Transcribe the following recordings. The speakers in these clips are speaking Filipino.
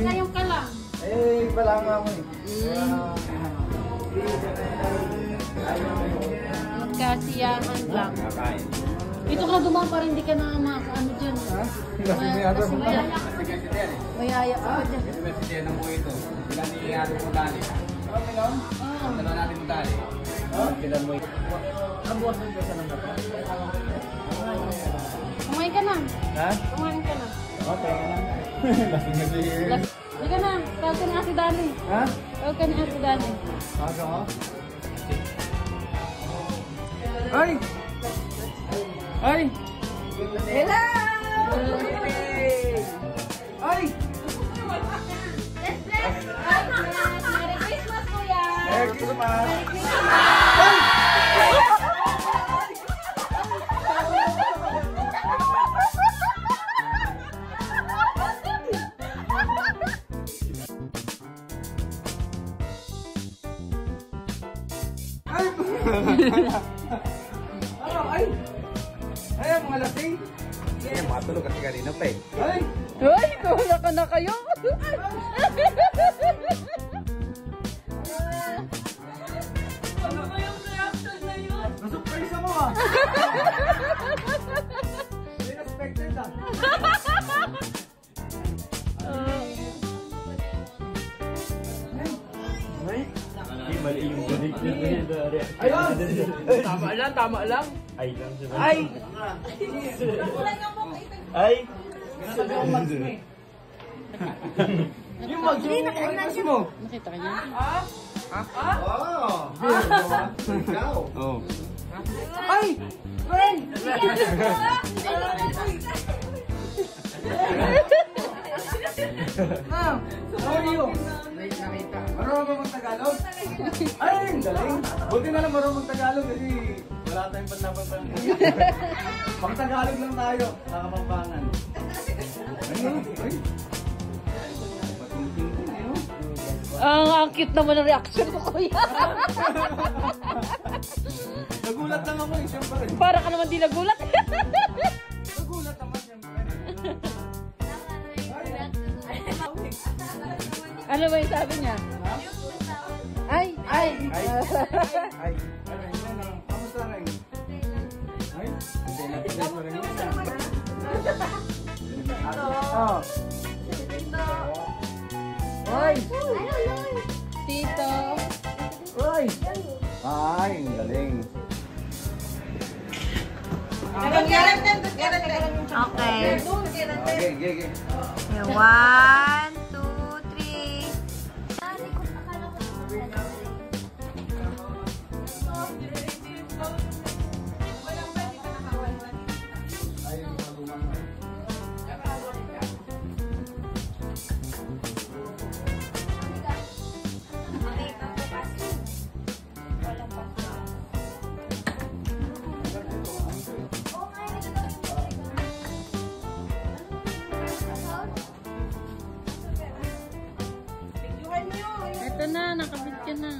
Ngayon ka lang. Eh, pala nga mo eh. Magkasiyahan lang. Ito ka dumaan pa rin, hindi ka na makaano dyan. Ha? Kasi mayaya ka pa dyan. University ng mo ito. Ilan ni Ate Mudali? Okay lang? Oo. Dalawa natin Mudali. Ilan mo ito? Nabuwasan ka sa nang Kumain ka na. Ha? Kumain ka na. Okay ka lang. Lasing na siya. Hindi ka na. Tawag ka ni Ate Dani. Ha? Tawag ka ni Ate Dani. Asa ko? Ay! Ay! Hello! Ay! Merry Christmas, Kuya! Merry Christmas! Merry Christmas! Ano? Ay! Ay, mga lasing! Eh, matulog kasi kanina pa eh. Ay! Uy, wala ka na kayo! Ano ba yung reaction na yun? Nasurprise mo ah! Hindi na-expected ah! Ay! Mali yung galing niya. Ayun! Tama lang. Ay lang siya. Ay! Ay! Yung mag-iinas mo! Nakita ka niya? Oh! Ikaw! Oo. Ay! Friend! Ma'am! How are you? Marunong ba mag-Tagalog? Ay! Ang galing! Buti na lang marunong mag-Tagalog kasi wala tayong panlaban. Pang-Tagalog lang tayo. Nakapampangan. Ay! Ang cute naman ang reaction ko, Kuya. Nagulat lang ako eh, siyempre. Para ka naman di nagulat. Nagulat naman siyempre. Ano ba yung sabi niya? Ay! Ay! Ay! Ay! Kamusta rin? Ay! Hindi na mo rin isa. Oh! Ay! Tito! Ay! Ay! Ang galing! Okay. Okay. 1, 2, 3. Ito na, nakabit ka na.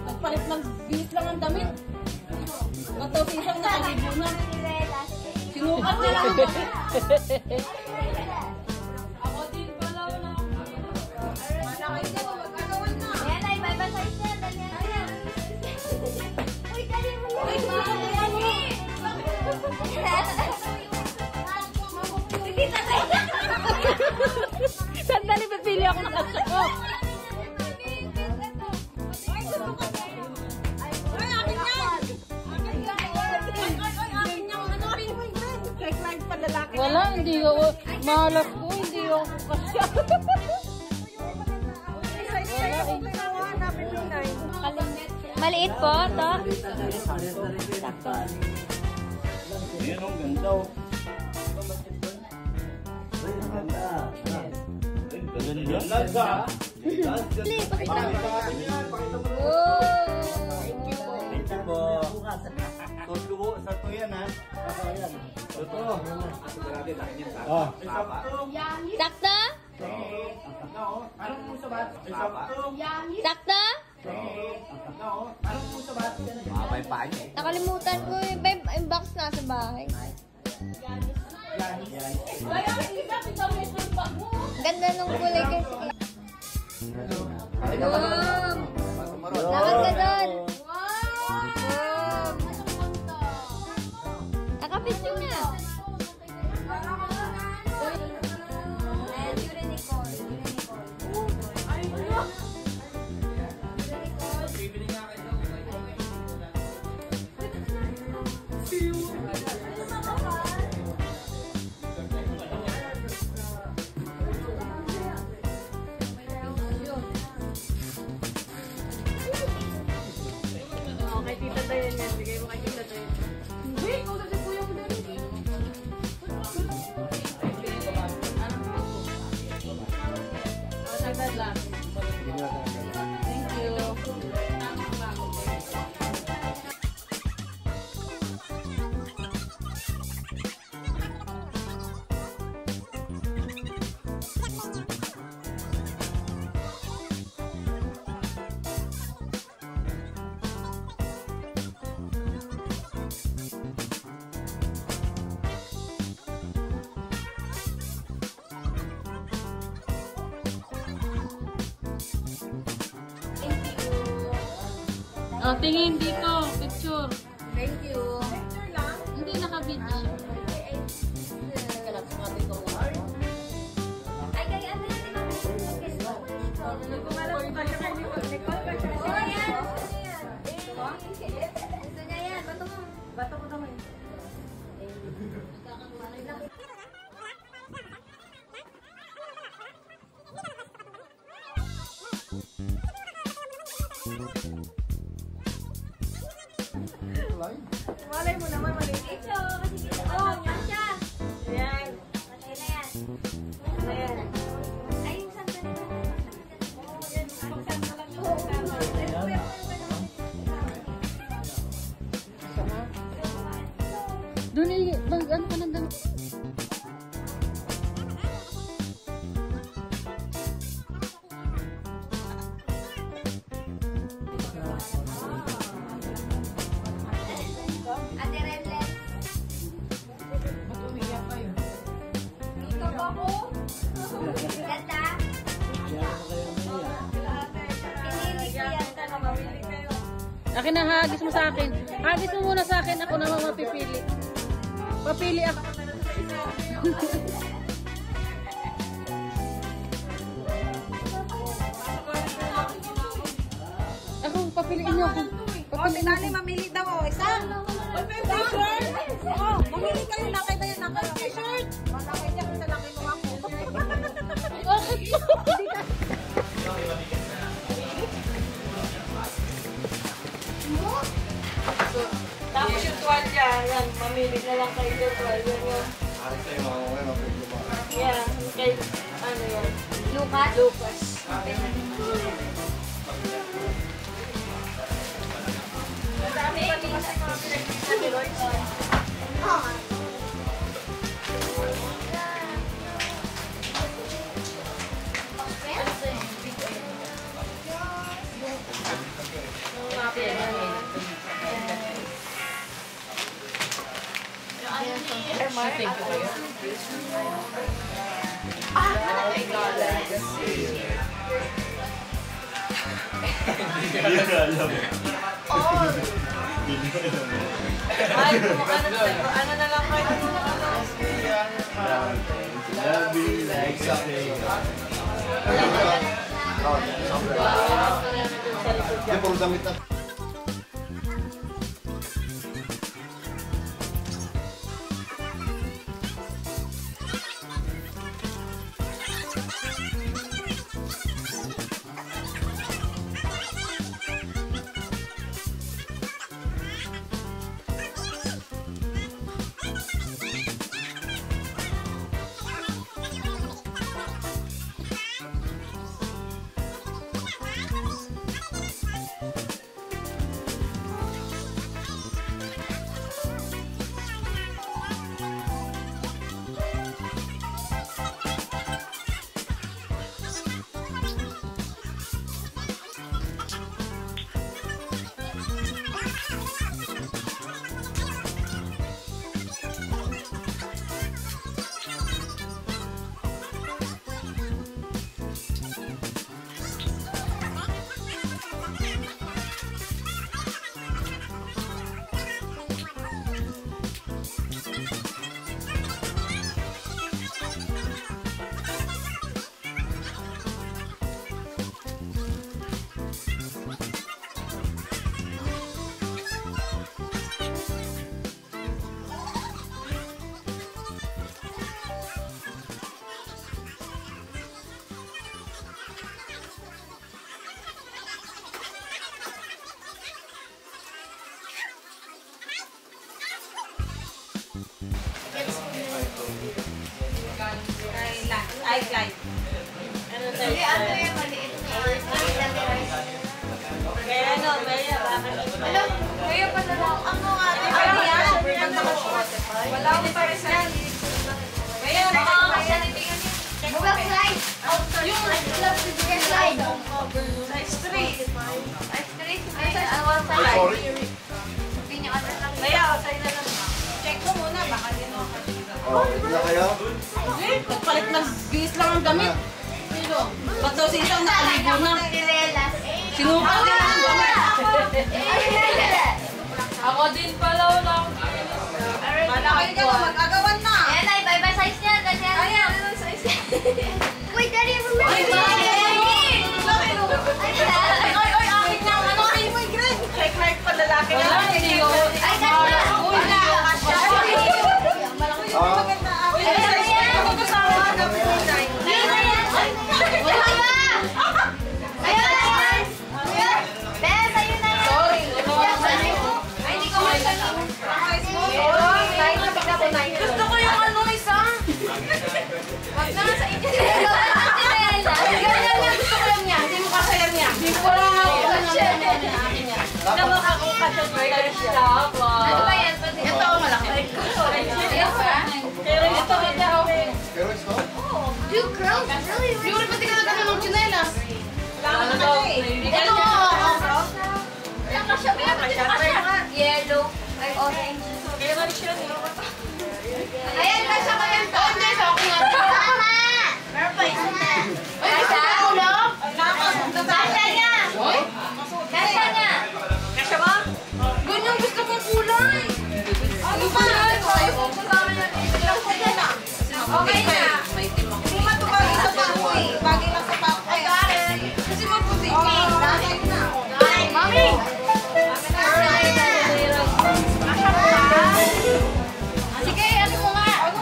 Nagpalit ng bihis lang ang damit. Matapos isang nakalibo na. Sinukat nila ako. Ako din pala wala akong malaki ka, magkagawan na. Ayan ay, may basay siya. Ayan. Uy, dali mo na. Uy, Sandali, pipili ako. ako nakasya ko. Wala, hindi ako. Malas ko, hindi ako kasya. Maliit po, to? Ayan ang ganda oh. Ganda. Totoo sa to yan ha. Totoo. Oh. Sakto? Sakto? Mabay pa niya eh. Nakalimutan ko yung box nasa bahay. Ganda nung kulay kasi. Boom! Lakas ka doon! Boom! Nakapicture na! Kay Tita Dayan yan. Bigay mo kay Tita Dayan. Hindi, ikaw kasi po yung sagdad lang. Thank you. Oh, tingin dito. Picture. Thank you. Hindi naka-video. Ay, kaya ano yun? Nagkumalang pa siya kay Nicole. Oh, yan! Gusto niya yan. Bato mo. Bato ko naman. Malay mo naman, mali. Ito, kasi dito. Oh, yan siya. Yan. Patay na yan. Ayan. Ay, yung saan ka na? Doon eh, ano ka nandang? Ate Renlet. Ba't umiyak kayo? Dito po ako. Ganda. Pinili ko yan. Akin na, hagis mo sa akin. Hagis mo muna sa akin. Ako naman mapipili. Papili ako. Ako, papiliin niyo ako. Papiliin niyo ako. Mamili daw o isa. T-shirt. Oh, mamili kayo. Nakita yan. T-shirt. Nakita yan. Sa laki mo ako. Tapos yung tuwalya, yan, mamili na lang kayo yung tuwalya nyo. Yan, kay, ano yan? Lucas? Lucas. Madami pa ito kasi mga pinag-isa ni Lloyd. Thank you. Ay, ano na lang kayo? Love you like Yan, puro damit na. Ay, guys. Ano tayo? Kaya ano, Maya, bakit? Alam, ngayon pa na lang. Ano nga? Wala akong pares yan. Kaya Baka masanibigyan niyo. Mobile slide. Yung slide. size 3. Size 3. Ano size? Sorry. Hindi niya kasi lang. Kaya, sa'yo na lang. Check mo muna, baka din ako kasi. Oh, wala kayo? Nagpalit ng bihis lang ang damit. Sino? Ba't daw si isang nakaligo na? Sinukat din ang damit. Ako din pala wala akong Wala kayo dyan, mag-agawan na. Ayan na, iba-iba size niya. Ganyan. Ayan, ano size niya? Wait, Daddy, remember? Ay, ay, akin na. Ano kayo mo, Greg? Check mark pa lalaki na. Wala, hindi ko. Ay, kasya. Wala, kasya. Maganda. Uy, size niya. Ako kasama na. Ayun na yan. Wala ba? Ayun na yan. Bes, ayun na yan. Sorry. Ay, hindi ko masabi. Size mo? Gusto ko yung ano isa. Wag na sa inyo. Ganyan yan, gusto ko lang yan. Hindi mo kasaya niya. Hindi ko lang ako. Akin yan. Naman ako kasya. Ano ba yan? Ito ang malaki. Ayun ba? Pero ito, okay. Pero it's not. Two girls? Really? Yuri, pati ka na ng chinelas. Kailangan na kasi. Ito, Kasya ba yan? Kasya. Yellow. Ay, orange. Kaya na siya. Ayan, kasya ko yan. hindi, sa ako nga. Tama! Meron pa isa na. Kasya? Kasya niya! Hoy, Kasya niya! Kasya ba? ganyan gusto kong kulay. Ano ba? Okay na. May team ako. Hindi matubagi sa papoy. Bagay lang sa papoy. Kasi maputi. Bakit na? Mami! Sige, ano mo nga? Ano?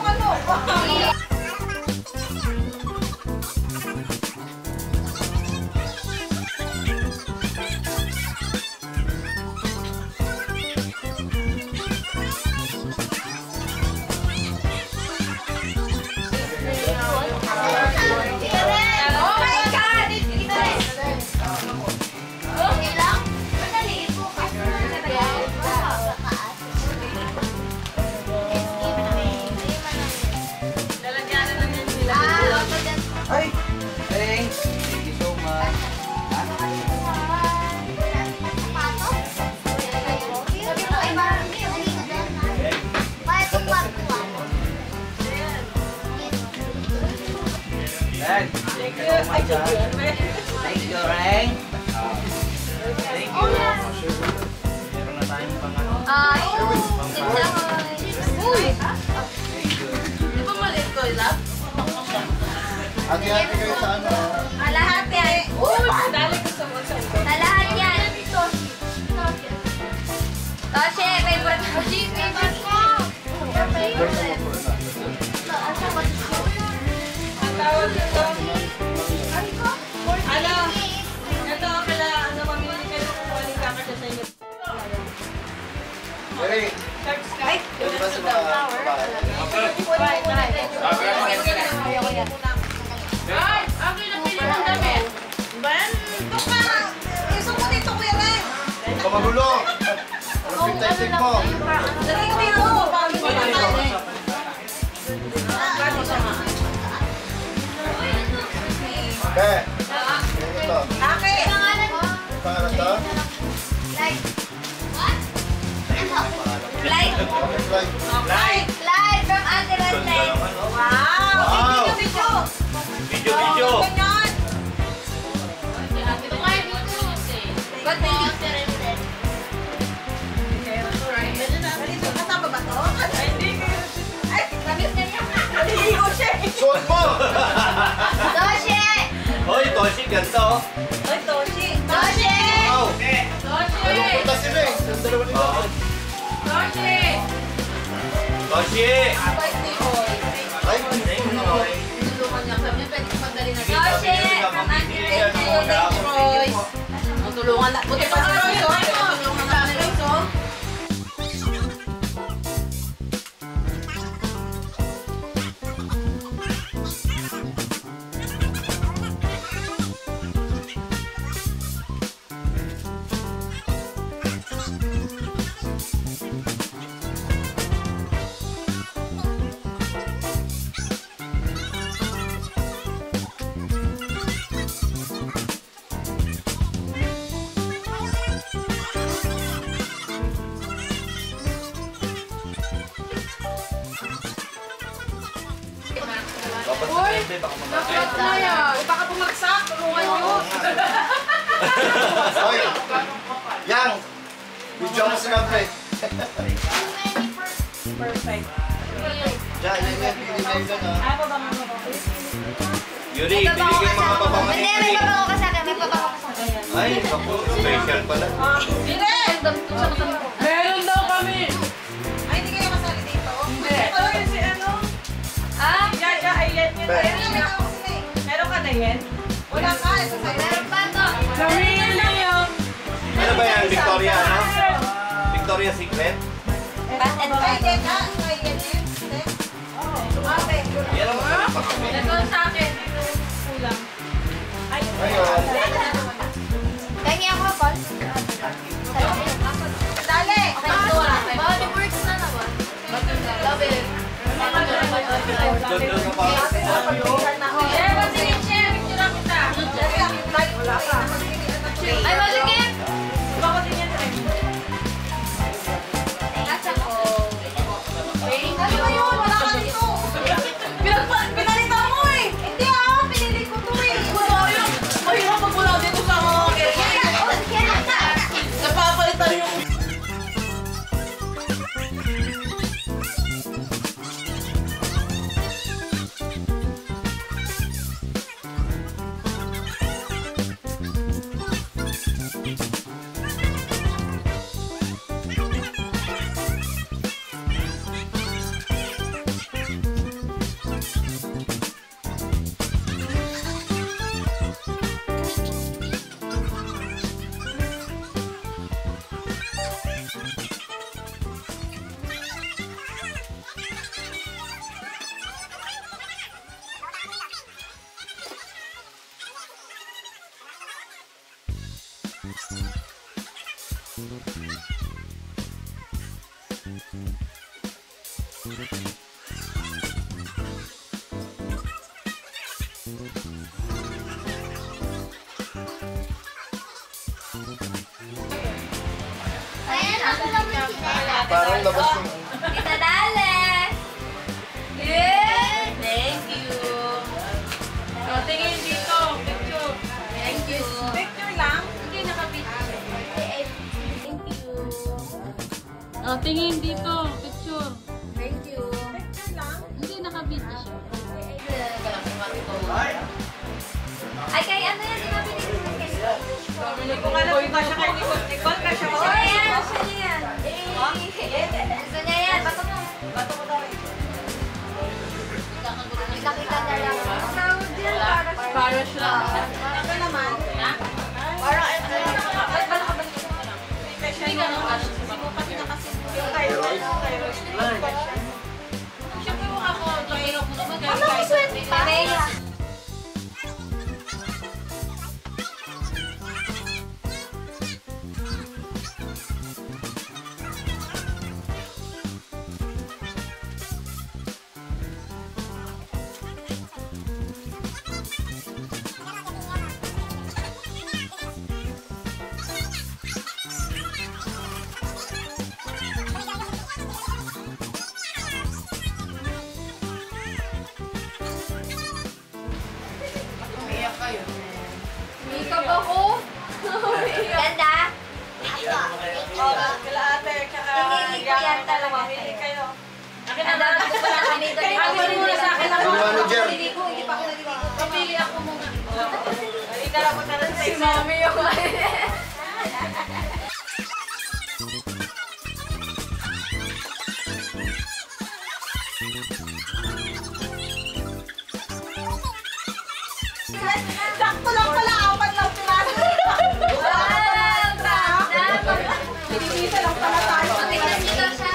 Oh my God! Okay lang? Madali po kasi Lalagyan na lang yan sila. Ay! Thanks! Thank you so much. Dad, thank you so much. Thank you, Ray. Thank you. Meron na tayong pangano. Uy! Di ba maliit ko, love? Hati-hati kayo sa ano. Lahat yan. Dali ko sa mga sa'yo. Lahat yan. Toshe, favorite mo. Favorite mo. Your favorite. Ang tawag dito. Ano? Ito, ano, mamili kayo kung waling kakasya sa inyo. Jerry, Ay! ito ba sa mga babae? Ay! Akin na pili ng damit. Ben! Ito ka! Iso mo dito, Kuya Ben! Huwag ka magulo. Perfect testing mo. Dali ko dito! Parang wala ka eh. Okay. Ito. Akin! Pangalan to? Like. What? Like. Okay, slide. Live from Ate Rente. Wow! Wow. Video! Video. Ganyan! Ba't hindi? Kasama ba to? Hindi kayo. Ay! Naligo siya eh! Suot mo! Toshe! Hoy, Toshi, ganda oh. Ay, Toshi! Toshe! Wow! Toshi! Ano punta sila eh? Sa dalawa nito. Toshi! Toshi! Abay ni Hoy. Ay, Tulungan niya. Sabi niya, pwede ko madali na dito. Toshe! From Ate Rente. Royce. Tulungan na. Buti pa si Royce, oh. Tulungan na si Royce, oh. Baka bumagsak, tulungan nyo. Hoy! Yang! Video mo sila, pre. Perfect. Diyan, yan. Pili kayo dyan, ha? Ano ba mga Yuri, bili kayo mga babangan Hindi, may pabango ka sa akin. May pabango ka sa akin. Ay, ako, special pala. Dire! Meron daw kami. Ay, hindi kayo kasali dito? Hindi. Ito yun si ano? Ah? Jaja, ay yan yun. Meron ka na yan? Wala ka, ito sa'yo. Meron pa to. Ano ba yan, Victoria, ano? Victoria's Secret? Fast and Ay, fun. yan na. Ay, yan yun. Ate. Yan ang masarap pa kami. Ito sa akin. Ito kulang. Ay, Ayun. Kaya ako, Paul. dali! Okay, ito wala. Body works na naman. Love it. Doon sa pa. Share, patingin, share. Picture kita. Wala ka. Ay, maligit! Baka tingin tayo. Nasa ko. Ano ba yun? Wala ka dito. Pinalitan mo eh. Hindi ah, pinili ko to eh. Mahirap pag wala dito sa mga kaya. Napapalitan yung... Ayan, ako lang yung sinela. Parang labas yung... Tita Dale! Yeah! Thank you. So, tingin dito. Picture. Thank you. Picture lang. Hindi nakapicture. Thank you. Oh, tingin dito. Picture. Thank you. Picture lang. Hindi nakabidyo siya. Ay, Ay, kay ano yan? Sinabi ni Nicole. Hindi ko alam kung kasya kay Nicole. Nicole, kasya ko. Oh, yan. Gusto niya yan. Gusto niya yan. Bato mo. Bato ko daw eh. Kita-kita na lang. So, dear, Para siya. Ako naman. Parang ito lang. Ay, bala ka balik ko lang. Kasya Hindi ka nang kasya. Sinukat na kasi yung Kairos. Siyempre mo ako. Mahirap mo naman. Ano ko sweat pa? Bea. Makeup ako. Ganda. Kila ate, tsaka Pinili ko yan talaga. Pinili kayo. Akin na Ang dami ko pala kami doon. Akin muna sa akin ako. Yung manager. Hindi pa ako naliligo. Papili ako muna. Idala ko na lang sa Si isa. Mami ako. Sakto lang pala, 4 lang piraso. Pinipisa lang pala tayo. Tingnan niyo daw siya.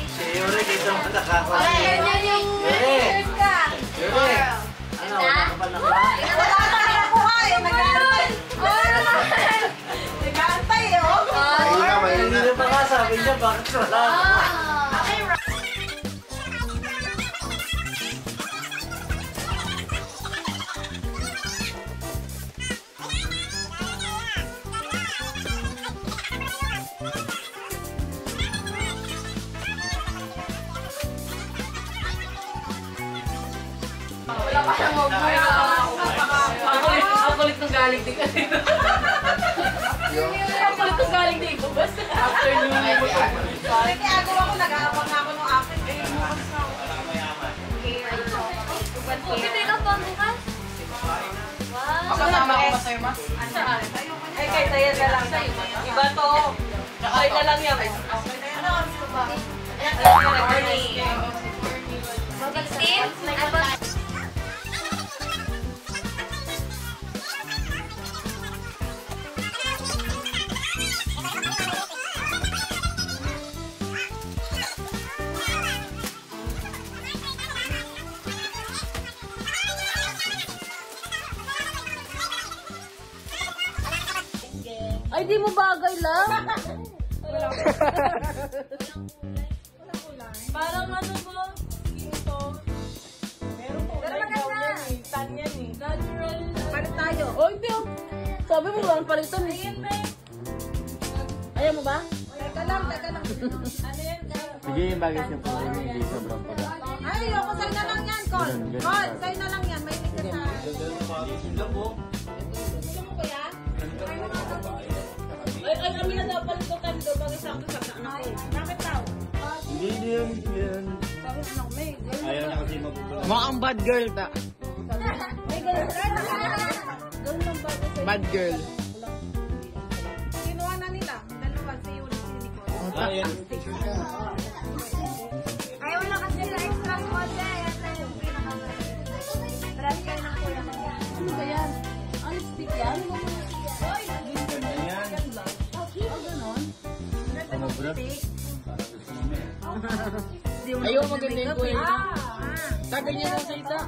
Si Yuri, dito mo nakakot. Ganyan yung shirt ka. Yuri! Ano, wala ka pa nakuha? Wala ka na nakuha eh, nag-aantay. Nag-aantay eh, oh. Hindi na pa nga, sabi niya, bakit wala? Wala pa siyang mag-buhay. Ang kulit ng galing din kasi. Ang kulit ng galing din ko. Basta after nung Kaya ako nag-aabang ako ng akin. Eh, bukas na ako. Bibili ka pa bukas? Wow. Kasama ko pa sa'yo, ma? Saan? Ay, kay Tayan na lang. Iba to. Ay na lang yan. Ano ang gusto ba? Morning. 16? Ay, ba? Ay, di mo bagay lang. Parang ano mo? Ito. Meron po. Pero maganda. Tan yan eh. Natural. Palit tayo. Oh, hindi. Sabi mo lang palitan. Ayaw mo ba? Teka lang. Ano yan? Sige, yung bagay siya po rin, hindi sobrang pala. Ay, ayoko sa'yo na lang yan, Col. Col, sa'yo na lang yan. May ka sa... Sila po. Gusto mo kuya? Ay, kami na daw palitan tayo doon. Bagay sa akin sa anak ko. Bakit tao? Hindi yan. Sabi mo, may Ayaw na kasi mabubulan. Mukhang bad girl ta. girl. Doon lang bagay sa'yo. Bad girl. Kinuha na nila. Dalawa, si Yuli, si Nicole. Ayan. Ayaw lang kasi sa extra small siya. Yan yung pinaka-brand kayo ng kuya mo. Ano ba yan? Ang lipstick yan? Ayan. Oh, ganon. Ano bro? Ayaw maganda yung kulay. Tagay niya lang sa isa.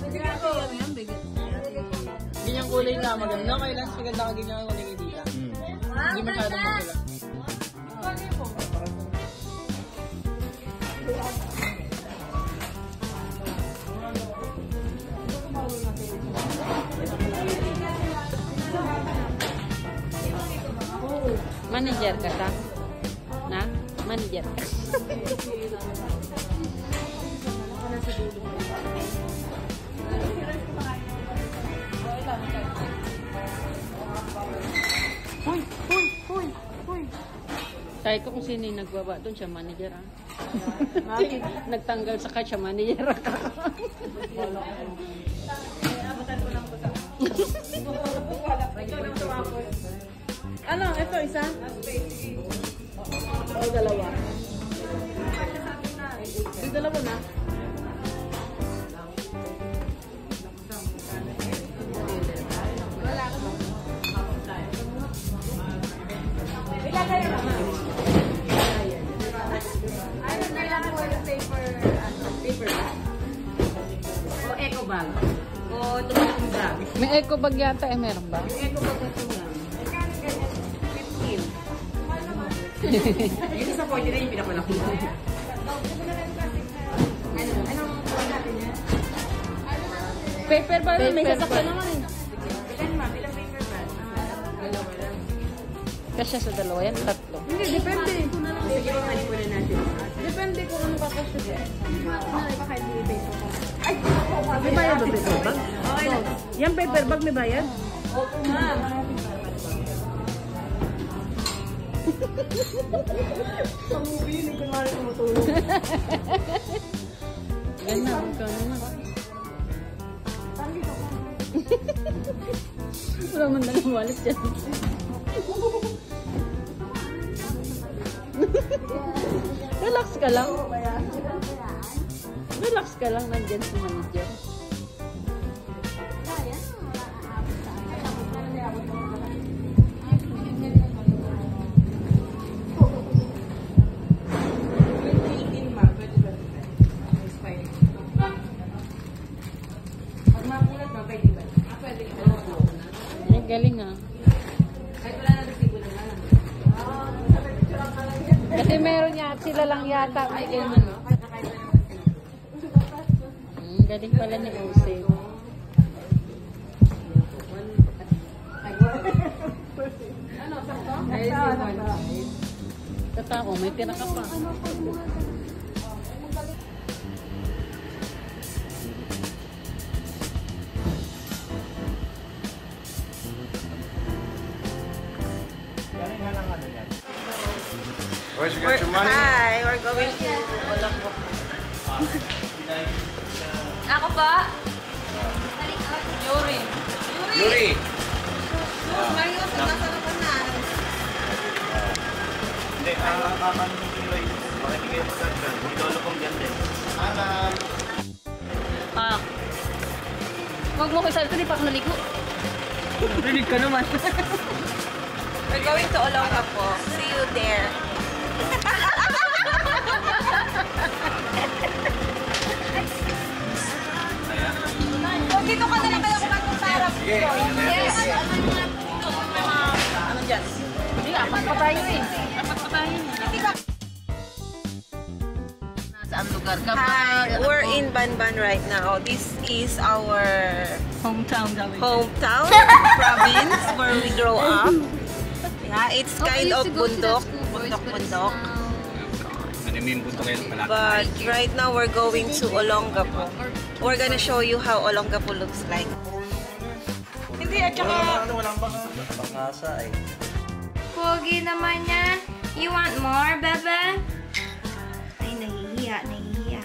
Bigyan ko yan. Bigyan. Ganyang kulay nga maganda. May last maganda ka ganyang kulay kay Dita. Hindi masyadong magula. Manager ka ta? Na? Manager ka? Sabi ko kung sino yung nagbaba doon, siya manager ah. Nagtanggal sa ka, siya manager ka. Ano? Ito, isa? O, dalawa. Yung dalawa na. Ilagay naman. Ano kailangan mo yung paper? Paper bag? O eco bag? O tumatong bag? May eco bag yata eh, meron ba? Yung eco bag na ito lang. 15. Yung sa 40 na yung pinakulaki. Anong kuha natin yan? Paper bag, may sasakyan naman eh. Ilan ma'am? Ilang paper bag? Dalawa lang. Kasya sa dalawa yan, tatlo. Hindi, depende. Sige, mamali ko na natin. Depende kung ano kakasya dyan. Ay! May bayad ba paper bag? Okay na. Yan paper bag may bayad? Opo, ma'am. Sa movie yun, ito nga rin tumutulog. Ganda, magkano na. Wala man na walis dyan. Relax ka lang. Relax ka lang, nandyan si manager. Ay, galing ah. Kasi meron niya, sila lang yata. Ay, ganyan. Galing pala ni Jose. Tatako, may tira ka pa. Where's you got your money? Hi, we're going to Olongapo. Ako ba? Yuri. Yuri! Mario, sasama ka na. Hindi, kakaano ng Piloy. Makikigay mo sa dyan. May lolo kong yan din. Ah. Huwag mo kayo sabi, di pa ako naligo. Rinig ka naman. We're going to Olongapo. See you there. Dito ka na lang kayo kumatutara. Yes. Ano dyan? Hindi, apat pa tayo eh. Apat pa tayo. Nasaan lugar ka ba? We're in Banban right now. This is our Hometown gawin. hometown province where we grow up. Yeah, it's kind of bundok. Bundok. But right now we're going to Olongapo. We're gonna show you how Olongapo looks like. Hindi, at saka... Pangasa eh. Pogi naman yan. You want more, bebe? Ay, nahihiya, nahihiya.